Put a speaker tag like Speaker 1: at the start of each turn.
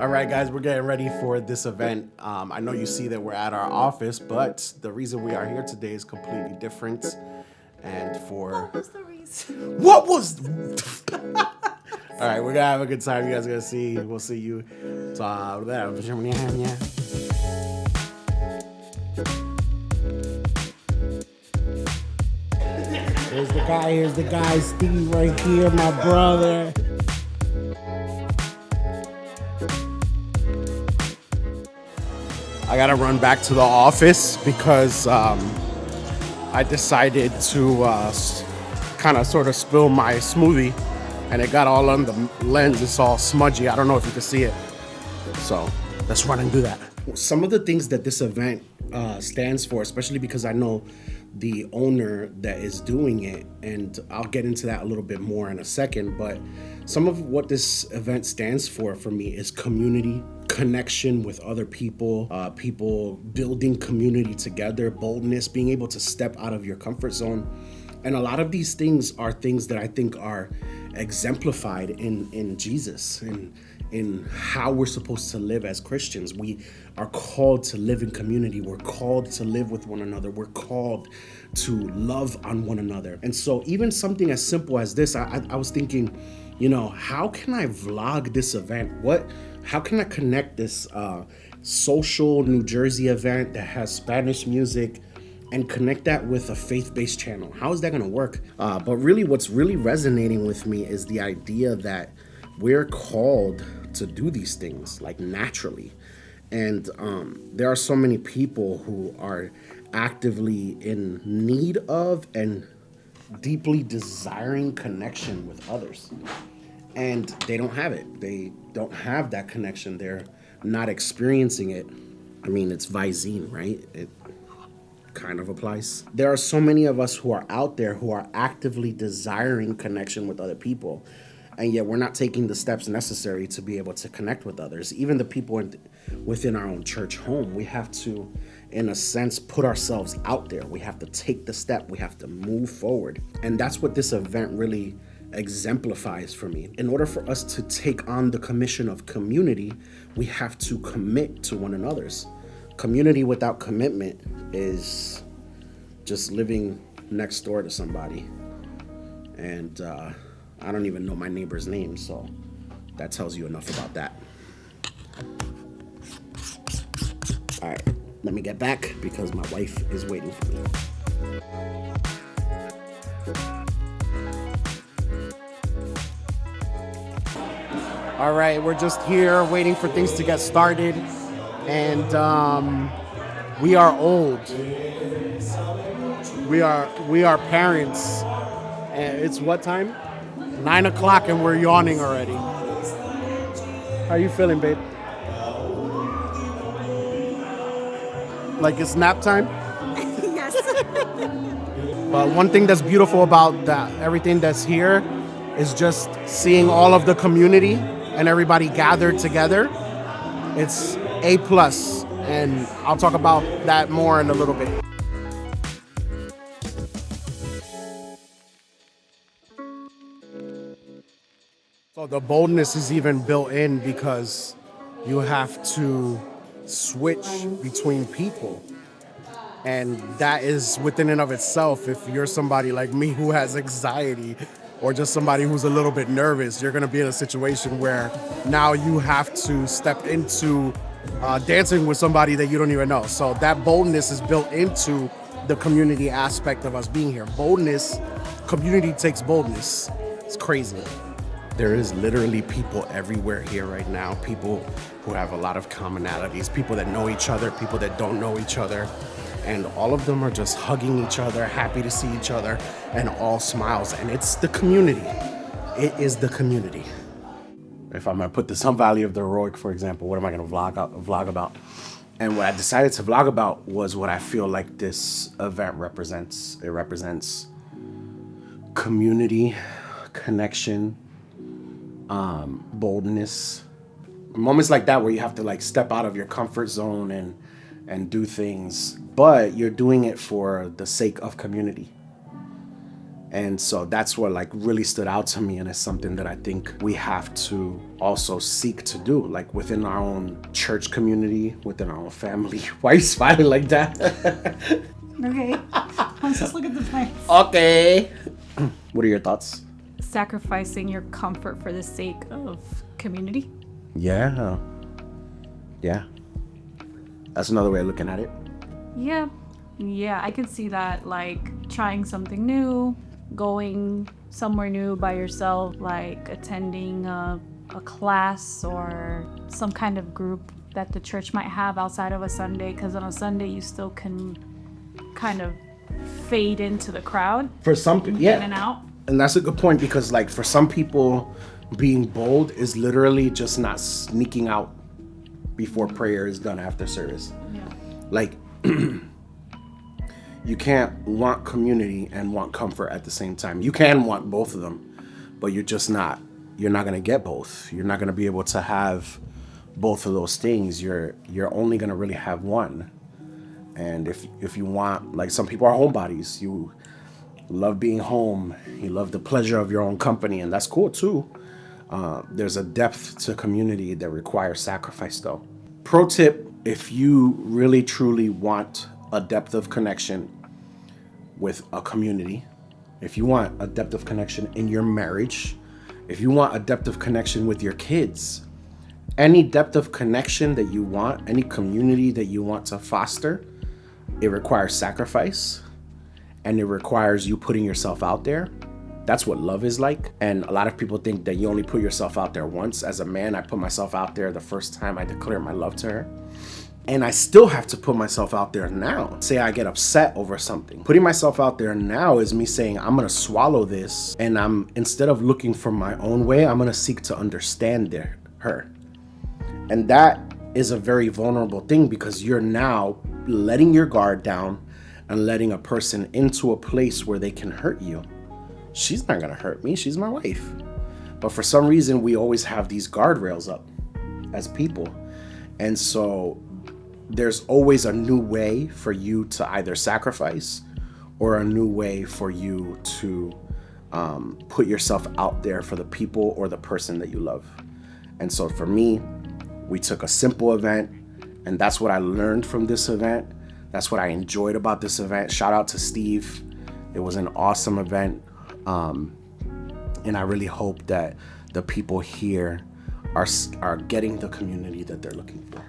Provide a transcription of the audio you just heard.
Speaker 1: All right, guys, we're getting ready for this event. I know you see that we're at our office, but the reason we are here today is completely different. And for
Speaker 2: What was the reason?
Speaker 1: what was? All right, we're gonna have a good time. You guys are gonna see. We'll see you. So here's the guy, Steve right here, my brother. I gotta run back to the office because I decided to kind of sort of spill my smoothie and it got all on the lens. It's all smudgy. I don't know if you can see it. So let's run and do that. Some of the things that this event stands for, especially because I know the owner that is doing it, and I'll get into that a little bit more in a second, but some of what this event stands for me is community, connection with other people, people building community together, boldness, being able to step out of your comfort zone. And a lot of these things are things that I think are exemplified in Jesus and in how we're supposed to live as Christians. We are called to live in community. We're called to live with one another. We're called to love on one another. And so even something as simple as this, I was thinking, you know, how can I vlog this event? How can I connect this social New Jersey event that has Spanish music and connect that with a faith-based channel? How is that gonna work? But really what's really resonating with me is the idea that we're called to do these things like naturally. And there are so many people who are actively in need of and deeply desiring connection with others. And they don't have it. They don't have that connection. They're not experiencing it. I mean, it's Visine, right? It kind of applies. There are so many of us who are out there who are actively desiring connection with other people, and yet we're not taking the steps necessary to be able to connect with others. Even the people within our own church home, we have to, in a sense, put ourselves out there. We have to take the step. We have to move forward. And that's what this event really exemplifies for me. In order for us to take on the commission of community, we have to commit to one another's. Community without commitment is just living next door to somebody. And I don't even know my neighbor's name, so that tells you enough about that. All right, let me get back because my wife is waiting for me. All right, we're just here waiting for things to get started, and we are old. We are parents, and it's what time? 9 o'clock, and we're yawning already. How you feeling, babe? Like it's nap time?
Speaker 2: Yes.
Speaker 1: But one thing that's beautiful about everything that's here is just seeing all of the community and everybody gathered together. It's A+, and I'll talk about that more in a little bit. So the boldness is even built in because you have to switch between people. And that is within and of itself, if you're somebody like me who has anxiety or just somebody who's a little bit nervous, you're gonna be in a situation where now you have to step into dancing with somebody that you don't even know. So that boldness is built into the community aspect of us being here. Boldness, community takes boldness. It's crazy. There is literally people everywhere here right now, people who have a lot of commonalities, people that know each other, people that don't know each other, and all of them are just hugging each other, happy to see each other, and all smiles, and it's the community. It is the community. If I'm gonna put the Sun Valley of the Heroic, for example, what am I gonna vlog about? And what I decided to vlog about was what I feel like this event represents. It represents community, connection, boldness, moments like that where you have to like step out of your comfort zone and do things, but you're doing it for the sake of community. And so that's what like really stood out to me, and it's something that I think we have to also seek to do, like within our own church community, within our own family. Why are you smiling like that?
Speaker 2: Okay. Let's just look at the plants.
Speaker 1: Okay. What are your thoughts?
Speaker 2: Sacrificing your comfort for the sake of community.
Speaker 1: Yeah. That's another way of looking at it.
Speaker 2: Yeah, I could see that, like trying something new, going somewhere new by yourself, like attending a class or some kind of group that the church might have outside of a Sunday, because on a Sunday you still can kind of fade into the crowd.
Speaker 1: For some people,
Speaker 2: In and out.
Speaker 1: And that's a good point, because like for some people, being bold is literally just not sneaking out before prayer is done after service.
Speaker 2: Yeah.
Speaker 1: Like you can't want community and want comfort at the same time. You can want both of them, but you're not gonna get both. You're not gonna be able to have both of those things. You're only gonna really have one. And if you want, like some people are homebodies, you love being home, you love the pleasure of your own company, and that's cool too. There's a depth to community that requires sacrifice though. Pro tip, if you really truly want a depth of connection with a community, if you want a depth of connection in your marriage, if you want a depth of connection with your kids, any depth of connection that you want, any community that you want to foster, it requires sacrifice and it requires you putting yourself out there. That's what love is like. And a lot of people think that you only put yourself out there once. As a man, I put myself out there the first time I declared my love to her. And I still have to put myself out there now. Say I get upset over something. Putting myself out there now is me saying, I'm gonna swallow this, and instead of looking for my own way, I'm gonna seek to understand her. And that is a very vulnerable thing, because you're now letting your guard down and letting a person into a place where they can hurt you. She's not gonna hurt me, she's my wife. But for some reason, we always have these guardrails up as people. And so there's always a new way for you to either sacrifice or a new way for you to put yourself out there for the people or the person that you love. And so for me, we took a simple event, and that's what I learned from this event. That's what I enjoyed about this event. Shout out to Steve. It was an awesome event. And I really hope that the people here are getting the community that they're looking for.